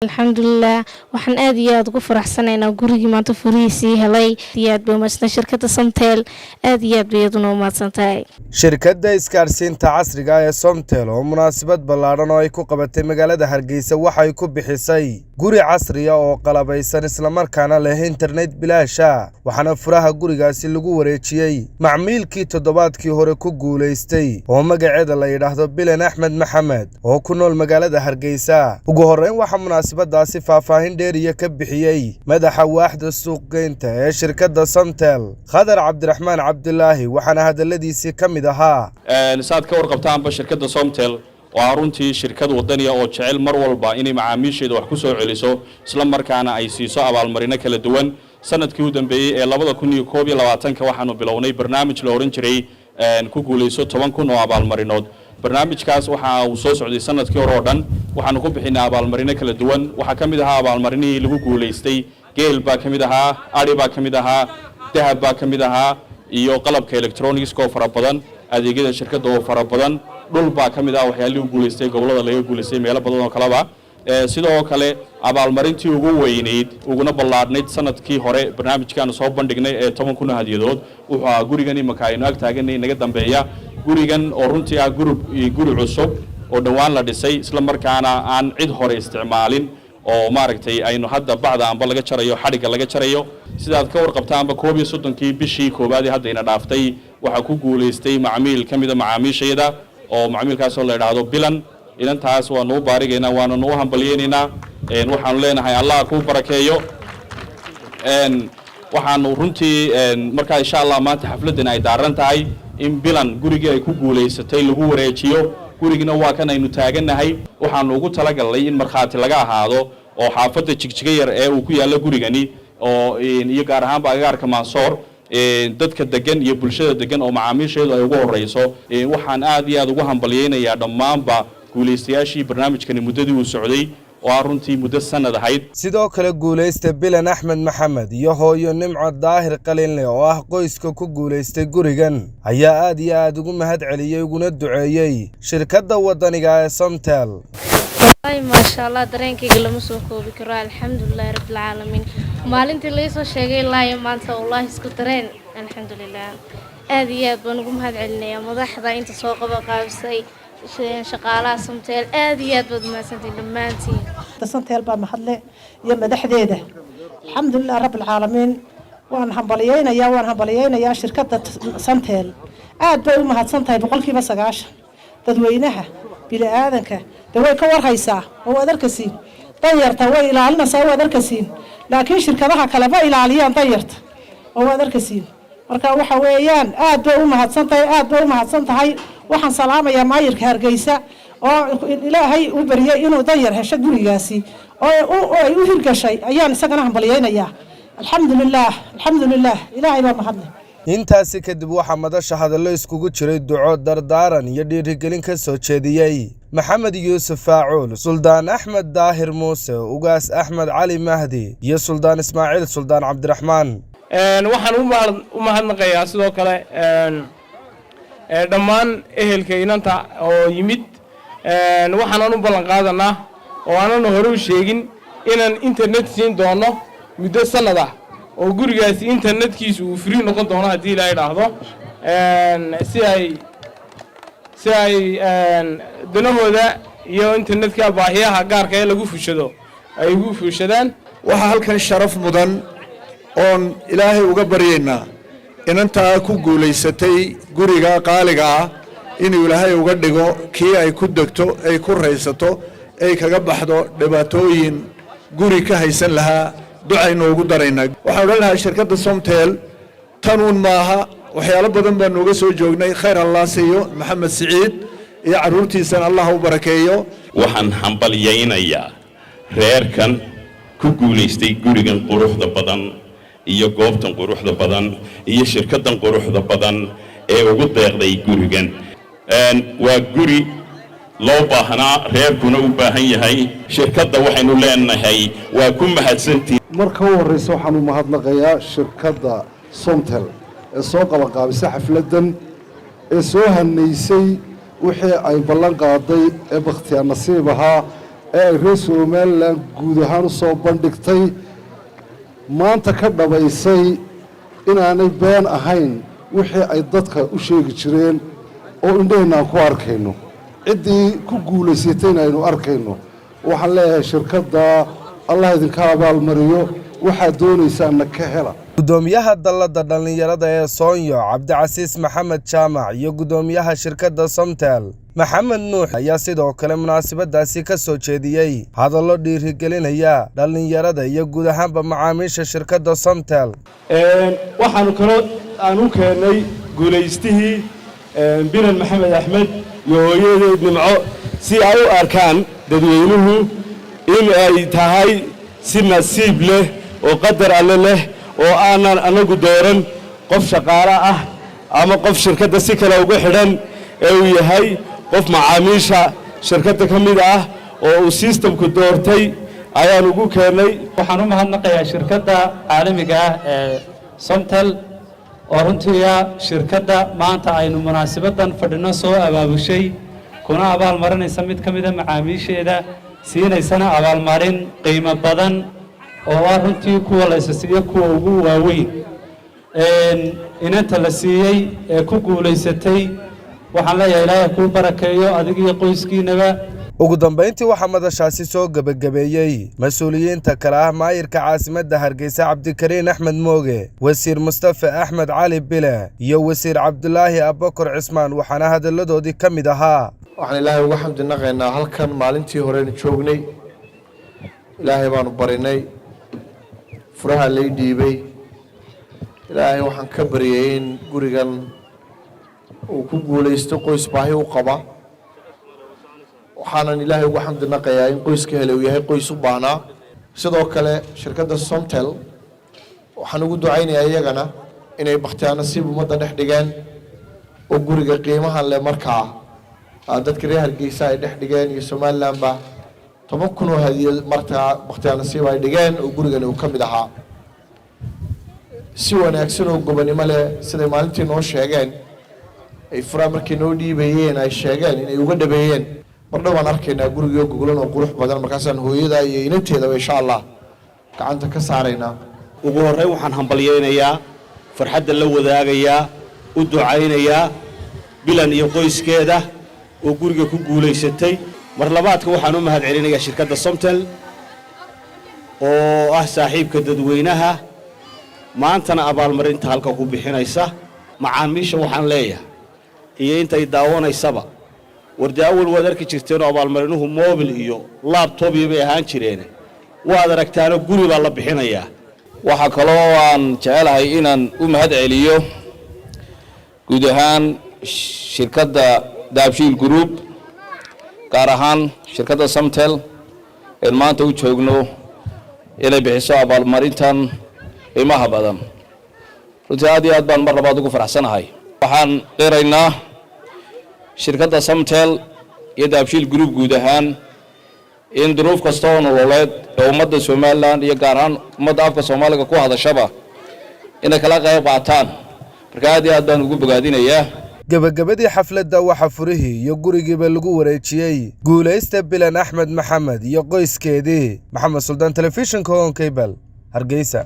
الحمد لله waxaan aad iyo aad ugu faraxsanaynaa gurigii maanta furihiisii helay diyaad boomasna shirkadda Somtel aad iyo aad bay u mahadsantahay shirkadda isgaarsiinta casriga ah ee Somtel oo munaasabad ballaaran oo ay ku qabatay magaalada Hargeysa waxay ku bixisay guri casri ah oo qalabaysan isla markaana leh internet bilaash ah waxaana furaha gurigaasi lagu wareejiyay macmiilkii toddobaadkii hore ku guuleystay oo magaceeda la yiraahdo Bilan Axmed Maxamed oo ku nool magaalada Hargeysa ugu horeyn waxa munaasabadaasi faahfaahin dheeriya ka bixiyay madaxa waaxda suuqgeynta ee shirkadda Somtel Khadar Cabdiraxmaan Cabdulaahi waxaana hadaladiisii ka mid ahaa saad ka warqabtaanba shirkadda Somtel waa runtii shirkad wadaniya oo jecel mar walba inay macaamiisheeda wax ku soo celiso isla markaana ay siiso abaalmarino kala duwan sanadkii u dambeeyay ee 2021 waxaanu bilownay barnaamij la oran jiray ku guuleyso 10,000 oo abaalmarinood barnaamijkaas waxa uu soo socday sanadkii hore oo dhan waxaanu ku bixinay abaalmarino kala duwan waxa kamid ahaa abaalmarinihii lagu guuleystay geel baa kamid ahaa ari baa kamid ahaa dahab baa kamid ahaa iyo qalabka electronics oo fara badan adeegyada shirkadda oo fara badan dhul baa kamid ah waxyaalihii uu guuleystay gobolada laga guuleystay meelo badan oo kalaba sidoo kale abaalmarintii ugu weyneyd uguna ballaadnayd sanadkii hore barnaamijkan soo bandhignay ee 10,000 hadiyadood wuxuu gurigani makaayino ag taaganay naga dambeeya gurigan oo runtii ah guri cusub oo dhawaan la dhisay isla markaana aan cid hore isticmaalin oo maaragtay aynu hadda bacda aanba laga jarayo xariga laga jarayo sidaad ka warqabtaanba 31 bishii koobaad hadda ina dhaaftay waxa ku guuleystay macmiil kamida macaamiishayda oo macmiilkaas oo la yiraahdo Bilan inantaas waa noo baarigeena waana noo hambalyeynayna waxaan leenahay Allah ku barakeeyo waxaanu runtii marka insha Allah maanta xafladan ay daaran tahay in Bilan gurigii ay ku guuleysatay lagu wareejiyo gurigina waa kan aynu taaganahay waxaanu ugu talagalay in marxaati laga ahaado oo xaafadda jigjiga yar ee uu ku yaalo gurigani oo iyo gaar ahaan baagaarka Mansoor dadka degan iyo bulshada degan oo macaamiisheedu ay ugu horeyso waxaan aad iyo aad ugu hambalyeynayaa dhammaanba guuleystayaashii barnaamijkani muddadii uu socday oo runtii muddo sanad ahayd sidoo kale guuleysta Bilan Axmed Maxamed iyo hooyo Nimco Daahir Qalinle oo ah qoyska ku guuleystay gurigan ayaa aad iyo aad ugu mahad celiyay uguna duceeyay shirkadda wadaniga ee Somtel ما شاء الله dareenkayga lama soo koobi karo alxamdulillaah rabbil caalamiin maalintii la soo sheegay ilaa maanta wallahi isku dareen alxamdulillaah aad iyo aad baan ugu mahad celinayaa madaxda inta soo qaybqaabisay shaqaalaha Somtel aad iyo aad baad mahadsantiin dhamaantiin Somtel baa mahadle iyo madaxdeeda alxamdulillaah rabbil caalamiin waan hambaliyeynayaa shirkadda Somtel aad bay u mahadsantahay 100% dadweynaha bilaadanka way ka warhaysaa oo adarkasiin danyarta way ilaalinaysaa oo adarkasiin laakiin shirkadaha kale ba ilaaliyaan danyarta oo adarkasiin marka waxa weeyaan aad bay u mahadsantahay waxaan salaamayaa maayirka Hargeysa oo ilaahay u bariyay inuu danyar hesho gurigaasi oo ay u hirgashay ayaan isagana hambaliyeynayaa alxamdulillaah ilaahay baa mahadle intaasi kadib waxa madasha hadallo iskugu jiray duco dardaaran iyo dhiirigelin ka soo jeediyay Maxamed Yuusuf Faacuul Suldaan Axmed Daahir Muuse Ugaas Axmed Cali Mahdi iyo Suldaan Ismaaciil Suldaan Cabdiraxmaan waxaan u mahadnaqayaa sidoo kale dhammaan ehelka inanta oo yimid waxaan u ballan qaadanaa oo aanan hore u sheegin inaan internet siin doono muddo sanad ah oo gurigaasi internetkiisu uu free noqon doono hadii la yiraahdo si ay danahooda iyo internetka baahiyaha gaarka ee lagu fushado ay ugu fushadaan waxa halkan sharaf mudan oon ilaahay uga baryeynaa inanta ku guuleysatay guriga qaaliga ah inuu ilaahay uga dhigo kii ay ku degto ay ku reysato ay kaga baxdo dhibaatooyin guri ka haysan lahaa ducaynu ugu daraynaa waxaan odhanahay shirkadda Somtel tanuun maaha waxyaalo badan baan uga soo joognay khayr Allah siiyo Maxamed Saciid iyo caruurtiisana Allah u barakeeyo waxaan hambalyeynayaa reerkan ku guuleystay gurigan quruxda badan iyo goobtan quruxda badan iyo shirkaddan quruxda badan ee ugu deeqday gurigan waa guri loo baahnaa reerkuna u baahan yahay shirkadda waxaynu leenahay waa ku mahadsantiin marka u horeysa waxaan u mahadnaqayaa shirkadda Somtel ee soo qabanqaabisay xafladan ee soo haneysay wixii ay ballan qaaday ee bakhtiyaar nasiib ahaa ee ay reer somalilan guud ahaan u soo bandhigtay maanta ka dhabaysay inaanay been ahayn wixii ay dadka u sheegi jireen oo indhaheenna aan ku arkayno ciddii ku guulaysatay inaynu arkayno waxaan leeyahay shirkadda allah idinka abaalmariyo waxaad doonaysaanna ka hela gudoomiyaha dalladda dhallinyarada ee soonyo cabdicasiis maxamed jaamac iyo gudoomiyaha shirkadda somtel maxamed nuux ayaa sidoo kale munaasabadaasi ka soo jeediyey hadallo dhiirigelinaya dhallinyarada iyo guud ahaanba macaamiisha shirkadda somtel waxaanu kaloo aan u keennay guulaystihii bilan maxamed axmed iyo hooyadeed nimco si ay u arkaan dadweynuhu in ay tahay si nasiib leh oo qadar alle leh oo aanan anagu dooran qof shaqaale ah ama qof shirkadda si kale ugu xidhan ee uu yahay qof macaamiisha shirkadda ka mid ah oo uu sistamku doortay ayaan ugu keennay. waxaan u mahadnaqayaa shirkadda caalamiga ah ee somtel oo runtii shirkadda maanta aynu munaasabadan fadhino soo abaabushay kuna abaalmarinaysa mid ka mid ah macaamiisheeda siinaysana abaalmarin qiimo badan oo runtii kuwa la siiyo kuwa ugu waaweyn inanta la siiyey ee ku guulaysatay waxaan leeyahay ilaahay ku barakeeyo adiga iyo qoyskiinaba. ugu dambeyntii waxaa madashaasi soo gabagabeeyey mas-uuliyiinta kale ah maayirka caasimadda hargeysa cabdikariin axmed mooge wasiir mustafa axmed cali bile iyo wasiir cabdulaahi abakar cismaan waxaana hadalladoodii ka mid ahaa waxaan ilaahay uga xamdinaqaynaa halkan maalintii horeynu joognay ilaahay baanu barinay furaha lay dhiibay ilaahay waxaan ka baryay in gurigan uu ku guulaysto qoys baahi u qaba waxaanan ilaahay uga xamdinaqayaa in qoyska hele uu yahay qoys u baahnaa sidoo kale shirkadda somtel waxaan ugu ducaynayaa iyagana inay bakhtiyaar nasiib ummadda dhex dhigeen oo guriga qiimahan leh markaa dadka reer hargeysa ay dhex dhigeen iyo somalilanba 10,000 oo hadiya markaa bakhtiyaar nasiib ay dhigeen oo gurigani uu ka mid ahaa si wanaagsan oo gobonimo leh siday maalintii noo sheegeen ay furaa markii noo dhiibayeen ay sheegeen inay uga dhabeeyeen marna waan arkaynaa gurigii gogolan oo qurux badan markaasaan hooyada iyo inanteedaba insha allah gacanta ka saaraynaa. ugu horreyn waxaan hambalyaynayaa farxadda la wadaagayaa u ducaynayaa bilan iyo qoyskeeda oo guriga ku guulaysatay. mar labaadka waxaan u mahad celinayaa shirkadda somtel oo ah saaxiibka dadweynaha maantana abaalmarinta halka ku bixinaysa. macaamiisha waxaan leeyahay iyo intay daawanaysaba wardi awal waad arki jirteen oo abaalmarinuhu mobil iyo laptop iyo bay ahaan jireen waad aragtaana guri baa la bixinayaa. waxa kale oo aan jecelahay inaan u mahad celiyo guud ahaan shirkadda daabshiil group gaar ahaan shirkadda somtel ee maanta u joogno inay bixiso abaalmarintan qiimaha badan. runtii aad iyo aad baan mar labaad ugu faraxsanahay. waxaan qiraynaa shirkadda somtel iyo daabshiil group guud ahaan in duruuf kasta oo nololeed ee ummadda somaliland iyo gaar ahaan ummadda afka soomaaliga ku hadashaba inay kala qayb qaataan. marka aad iyo aad baan ugu bogaadinayaa. gabagabadii xafladda waxaa furihii iyo gurigiiba lagu wareejiyey guulaysta bilan axmed maxamed iyo qoyskeedii maxamed suldaan telefishinka on cable hargeysa.